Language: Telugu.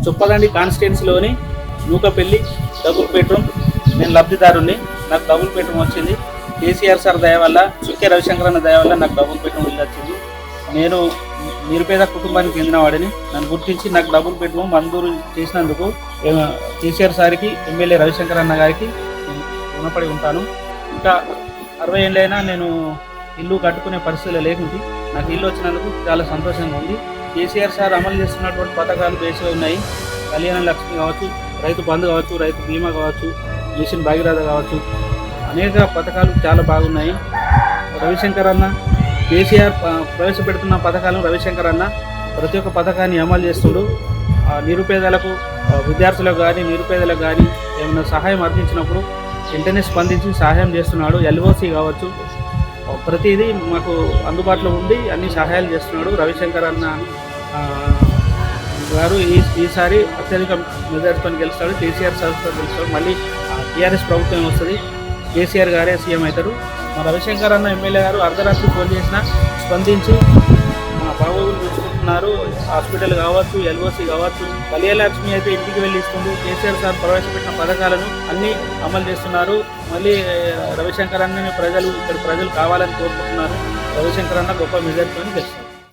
చొప్పదండి కాన్స్టిట్యున్సీలోని నూకపల్లి డబుల్ బెడ్రూమ్ నేను లబ్ధిదారుణ్ణి. నాకు డబుల్ బెడ్రూమ్ వచ్చింది. కేసీఆర్ సార్ దయ వల్ల, చుక్కే రవిశంకర్ అన్న దయ వల్ల నాకు డబుల్ బెడ్రూమ్ ఇల్లు వచ్చింది. నేను నిరుపేద కుటుంబానికి చెందిన వాడిని. నన్ను గుర్తించి నాకు డబుల్ బెడ్రూమ్ మంజూరు చేసినందుకు కేసీఆర్ సార్కి, ఎమ్మెల్యే రవిశంకర్ అన్న గారికి రుణపడి ఉంటాను. ఇంకా 60 ఏళ్ళైనా నేను ఇల్లు కట్టుకునే పరిస్థితులు లేకుంటే నాకు ఇల్లు వచ్చినందుకు చాలా సంతోషంగా ఉంది. కేసీఆర్ సార్ అమలు చేస్తున్నటువంటి పథకాలు బేస్గా ఉన్నాయి. కళ్యాణ లక్ష్మి కావచ్చు, రైతు బంధు కావచ్చు, రైతు బీమా కావచ్చు, మిషన్ భాగీరథ కావచ్చు, అనేక పథకాలు చాలా బాగున్నాయి. రవిశంకర్ అన్న, కేసీఆర్ ప్రవేశపెడుతున్న పథకాలను రవిశంకర్ అన్న ప్రతి ఒక్క పథకాన్ని అమలు చేస్తుడు. నిరుపేదలకు, విద్యార్థులకు కానీ నిరుపేదలకు కానీ ఏమైనా సహాయం అందించినప్పుడు వెంటనే స్పందించి సహాయం చేస్తున్నాడు. ఎల్ఓసి కావచ్చు, ప్రతిదీ మాకు అందుబాటులో ఉండి అన్ని సహాయాలు చేస్తున్నాడు. రవిశంకర్ అన్న గారు ఈసారి అత్యధిక మెజార్టీతో గెలుస్తాడు. కేసీఆర్ సర్తో గెలుస్తాడు. మళ్ళీ టీఆర్ఎస్ ప్రభుత్వం వస్తుంది. కేసీఆర్ గారే సీఎం అవుతారు. మా రవిశంకర్ అన్న ఎమ్మెల్యే గారు అర్ధరాత్రి ఫోన్ చేసినా స్పందించి మా బాబులు చూసుకుంటున్నారు. హాస్పిటల్ కావచ్చు, ఎల్ఓసి కావచ్చు, కళ్యాణలక్ష్మి అయితే ఇంటికి వెళ్ళి ఇస్తుంది. కేసీఆర్ సార్ ప్రవేశపెట్టిన పథకాలను అన్నీ అమలు చేస్తున్నారు. మళ్ళీ రవిశంకర్ అన్నని ఇక్కడ ప్రజలు కావాలని కోరుకుంటున్నారు. రవిశంకర్ అన్న గొప్ప మెజార్టీతో గెలుస్తారు.